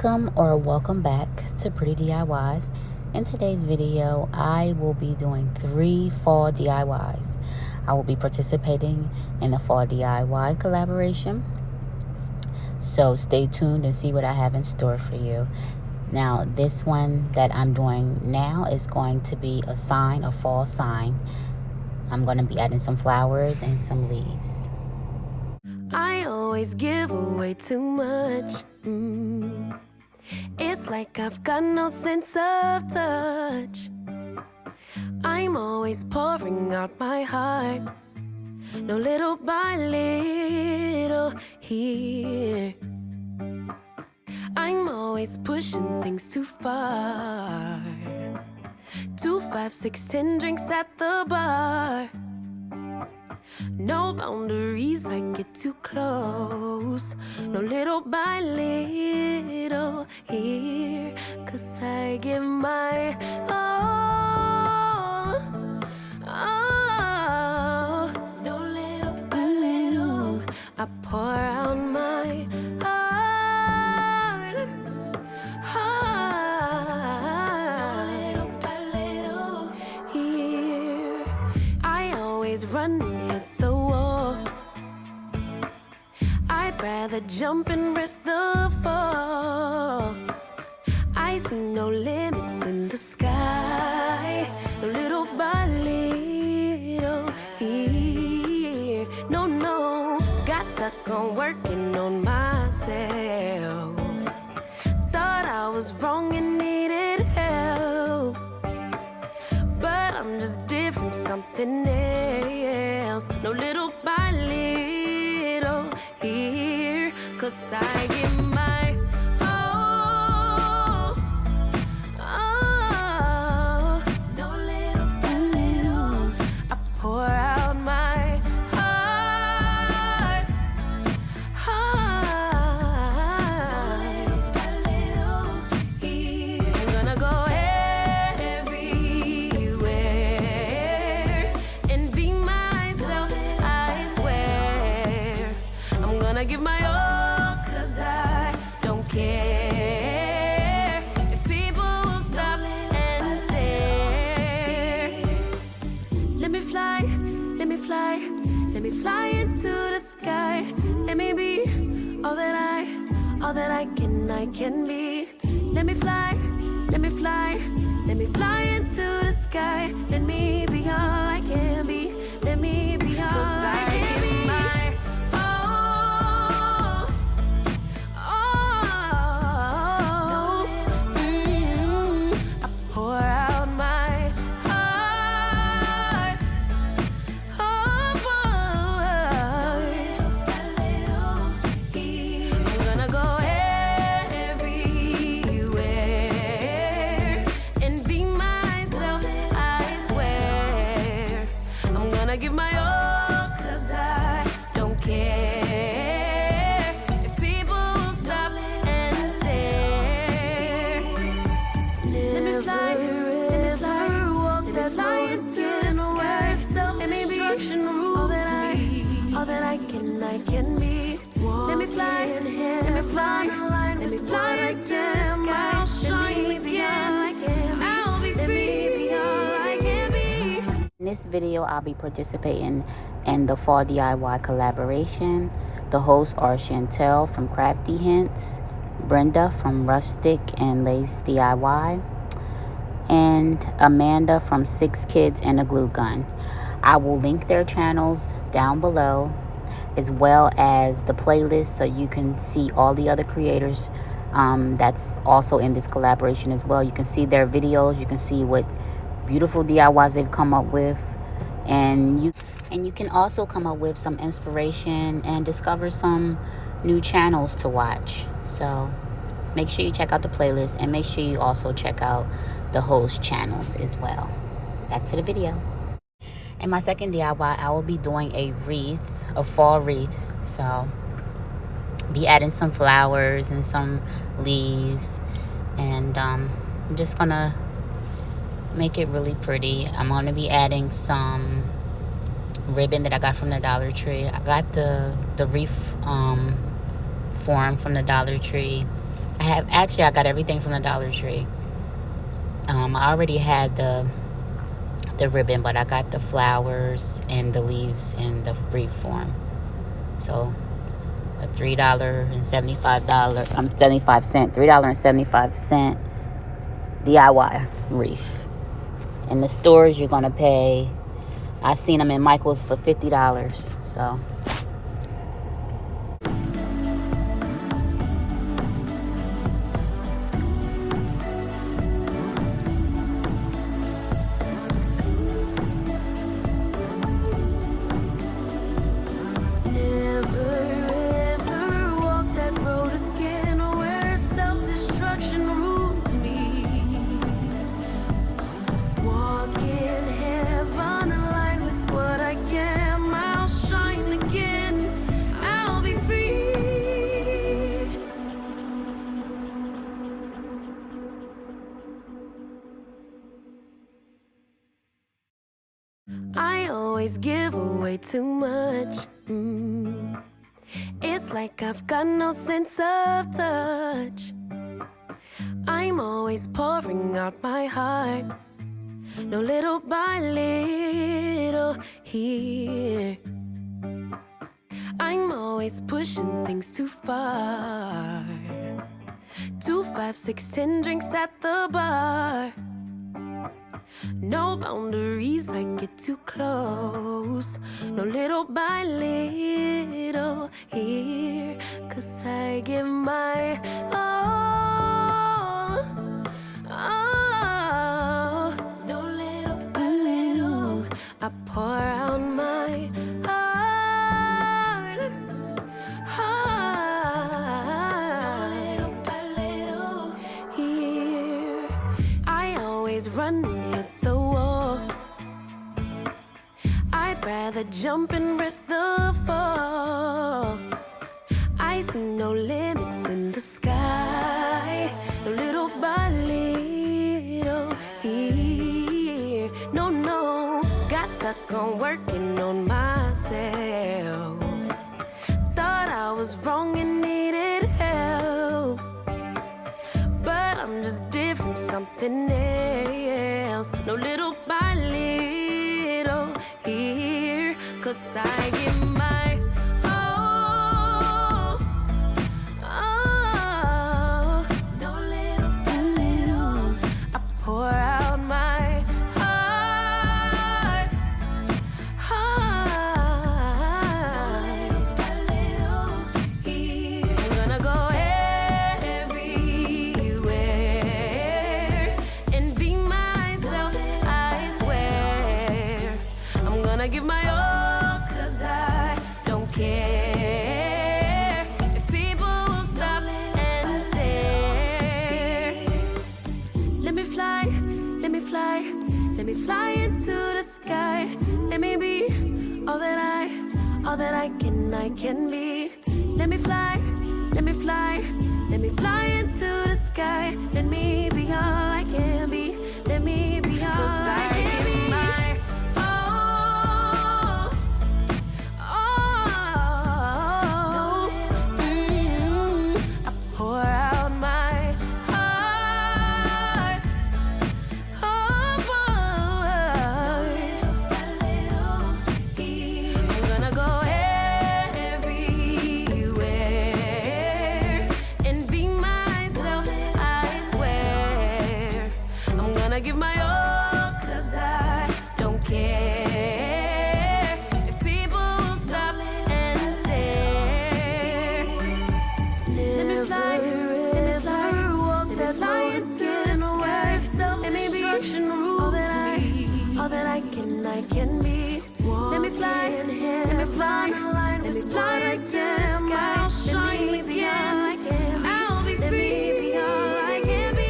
Welcome back to Pretty DIYs. In today's video, I will be doing 3 fall DIYs. I will be participating in the fall DIY collaboration. So stay tuned and see what I have in store for you. Now, this one that I'm doing now is going to be a fall sign. I'm going to be adding some flowers and some leaves. I always give away too much. It's like I've got no sense of touch. I'm always pouring out my heart, no little by little here. I'm always pushing things too far. 2, 5, 6, 10 drinks at the bar. No boundaries, I get too close. No little by little here. 'Cause I give my all. Oh, no little by little. I pour out my heart. No little by little here. I always run and hit the wall. I'd rather jump and risk the fall. I see no limits in the sky. No little by little here. No, got stuck on working on myself. Thought I was wrong and needed help, but I'm just different, something else. No little by little here. 'Cause I give my all. Oh, no little by little. I pour out my heart. No little by little here. I'm gonna go everywhere and be myself, I swear. I'm gonna give my all, 'cause I don't care if people will stop and stare. Let me fly, let me fly, let me fly into the sky. Let me be all that I can be. Let me fly, let me fly, let me fly into the sky. Let me be all I can be. Let me be all I can be. My all. I pour out my heart. I'm gonna go everywhere and be myself, I swear. I'm gonna give my all, 'cause I don't care if people stop and stare. Let me fly, let me fly, walk that fly into the sky. Let me be all that I can be. Let me fly, let me fly, let me fly right to the sky. Let me be all I can be. I'll be free, be all I can be. In this video, I'll be participating in the fall DIY collaboration. The hosts are Chantel from Crafty Hints, Brenda from Rustic and Lace DIY, and Amanda from 6 Kids and a Glue Gun. I will link their channels down below, as well as the playlist, so you can see all the other creators that's also in this collaboration as well. You can see their videos, you can see what beautiful DIYs they've come up with, and you can also come up with some inspiration and discover some new channels to watch. So make sure you check out the playlist, and make sure you also check out the host channels as well. Back to the video. In my second DIY, I will be doing a fall wreath. So be adding some flowers and some leaves, and I'm just gonna make it really pretty. I'm gonna be adding some ribbon that I got from the Dollar Tree. I got the wreath form from the Dollar Tree. I I got everything from the Dollar Tree. I already had the ribbon, but I got the flowers and the leaves in the wreath form. So a $3.75 DIY wreath. In the stores, you're gonna pay. I've seen them in Michael's for $50. So. I always give away too much. It's like I've got no sense of touch. I'm always pouring out my heart, no little by little here. I'm always pushing things too far. 2, 5, 6, 10 drinks at the bar. No boundaries, I get too close. No little by little here. 'Cause I give my all. Oh, no little by little. I pour out my heart. No little by little here. I always run and hit the wall. I'd rather jump and risk the fall. I see no limits in the sky. No little by little here. No, no, got stuck on working on myself. Thought I was wrong and needed help, but I'm just different, something else. No little by little here. 'Cause I give my all. Oh, no little by little. I pour out my heart. No little by little here. I'm gonna go everywhere and be myself, I swear. I'm gonna give my all, 'cause I don't care if people will stop and stare. Let me fly, let me fly, let me fly into the sky. Let me be all that I can be. Let me fly, let me fly, let me fly into the sky. Let me be all I can be. Let me be all I can be. My all, all. I pour out my heart. Oh, boy. I'm gonna go everywhere and be myself, I swear. I'm gonna give my all, 'cause I don't care if people will stop and stare. Let me fly, let me fly, walk that fly into the sky. Let me be all that I can be. Let me fly, let me fly, let me fly into the sky. Let me be all I can be. I'll be free. Let me be all I can be.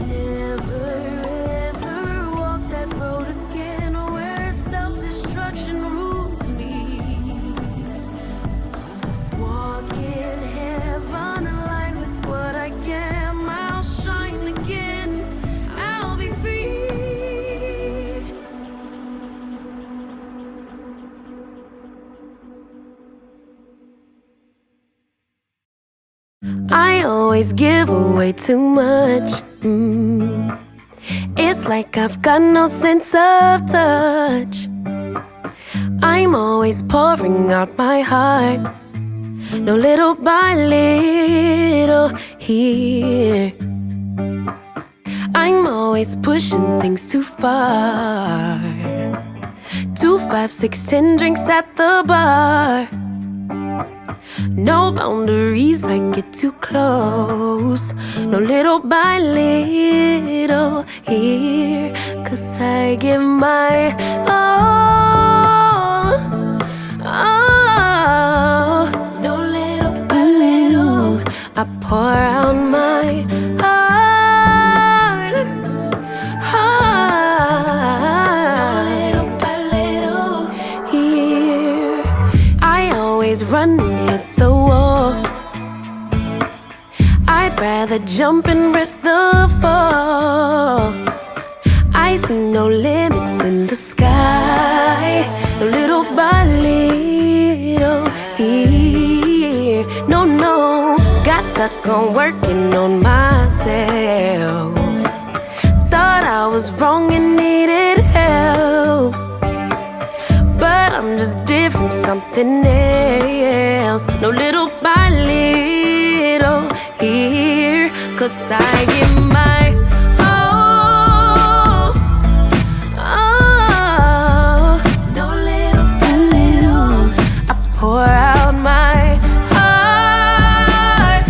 Never ever walk that road again. always give away too much. It's like I've got no sense of touch. I'm always pouring out my heart, no little by little here. I'm always pushing things too far. 2, 5, 6, 10 drinks at the bar. No boundaries, I get too close. No little by little here. 'Cause I give my all. Oh, no little by little. I pour out my heart. No little by little here. I always run and hit the wall. I'd rather jump and risk the fall. I see no limits in the sky. No little by little here. No, no, got stuck on working on myself. Thought I was wrong and needed help, but I'm just different, something else. No little by little here. 'Cause I give my all. Oh, no little by little. I pour out my heart.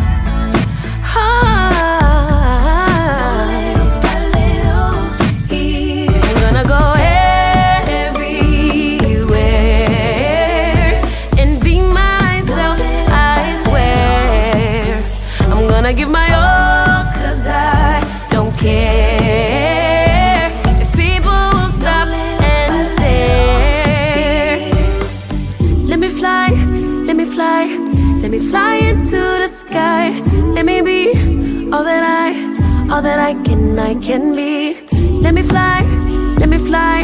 No little by little here. I'm gonna go everywhere and be myself, I swear. I'm gonna give my all, 'cause I don't care if people stop and stare. Let me fly, let me fly, let me fly into the sky. Let me be all that I can be. Let me fly, let me fly,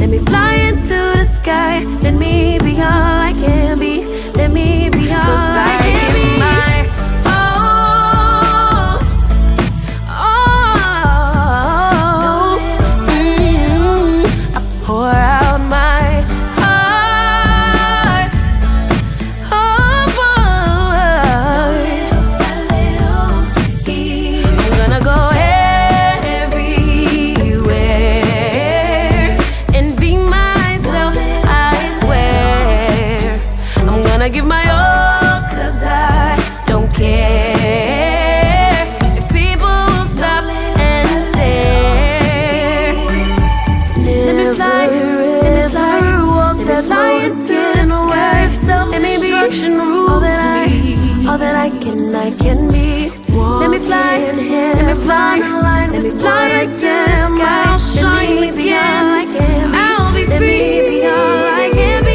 let me fly into the sky. Let me be all I can be. Let me be all I can be. My all, all. I pour out my heart. Oh boy, I'm gonna go everywhere and be myself, I swear. I'm gonna give my all, 'cause I don't care if people stop and stare. Let me fly, let me fly, walk that fly into the sky. Let me be all that I can be. Let me fly, let me fly, let me fly into the sky. I'll shine again, I'll be free. Let me be all I can be.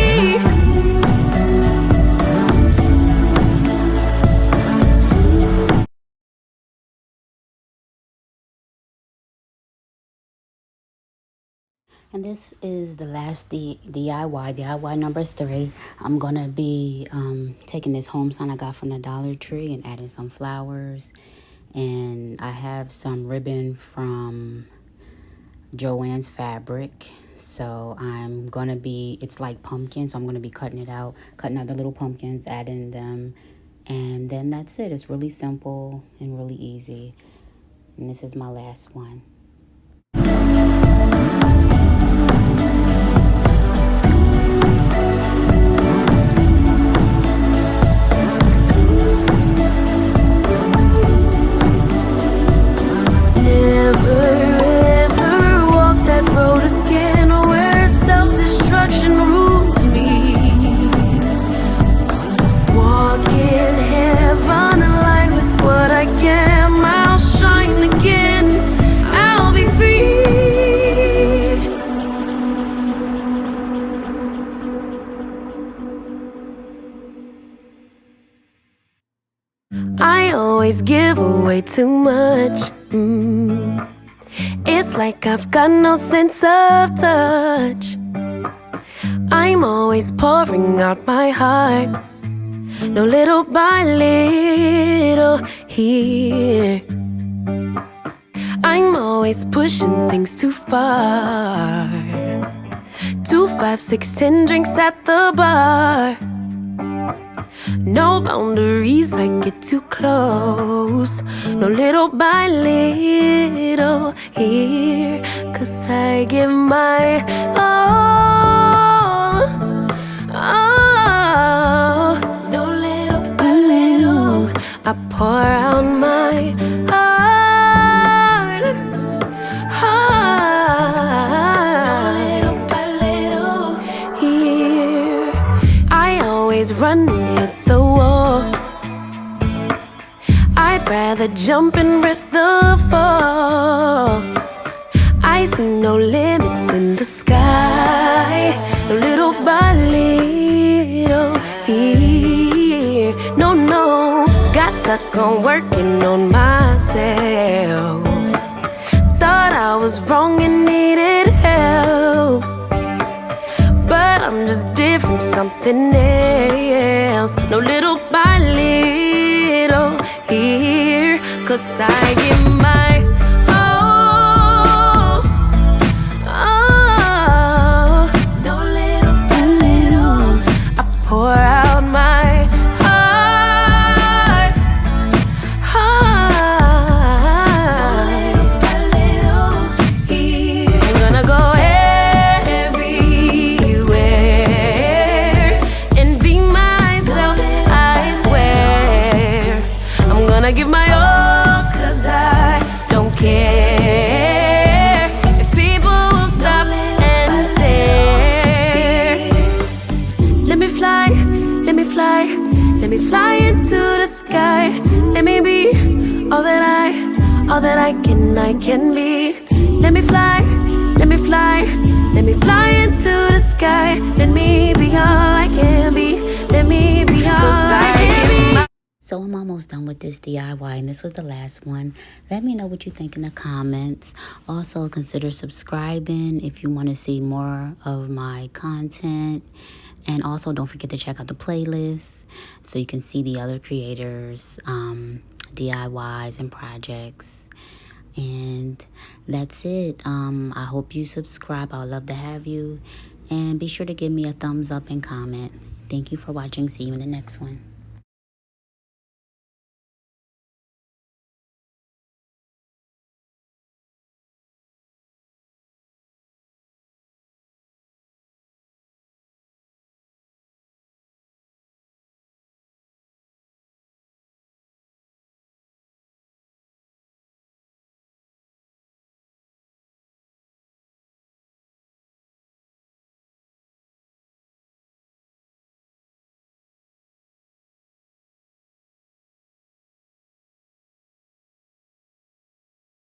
And this is the last DIY number 3. I'm gonna be taking this home sign I got from the Dollar Tree and adding some flowers. And I have some ribbon from Joann's Fabric. So I'm gonna be, it's like pumpkins, so I'm gonna be cutting out the little pumpkins, adding them. And then that's it. It's really simple and really easy. And this is my last one. I always give away too much. It's like I've got no sense of touch. I'm always pouring out my heart, No, little by little here. I'm always pushing things too far. 2, 5, 6, 10 drinks at the bar. No boundaries, I get too close. No, little by little here. 'Cause I give my all. Oh, no, little by little I pour out my heart. No, little by little here. I always run and hit the wall. I'd rather jump and risk the fall. I see no limits in the sky. No, little by little here. No, no, got stuck on working on myself. Thought I was wrong and needed help, but I'm just different, something else. No, little by little here. 'Cause I give my all. Oh, no, little by little I pour out my heart. No, little by little here. I'm gonna go everywhere and be myself, I swear. I'm gonna give my all, 'cause I don't care if people will stop and stare. Let me fly, let me fly, let me fly into the sky. Let me be all that I can be. Let me fly, let me fly, let me fly into the sky. Let me be all I can be. Let me be all I can be. So I'm almost done with this DIY, and this was the last one. Let me know what you think in the comments. Also, consider subscribing if you want to see more of my content. And also, don't forget to check out the playlist so you can see the other creators' DIYs and projects. And that's it. I hope you subscribe. I would love to have you. And be sure to give me a thumbs up and comment. Thank you for watching. See you in the next one.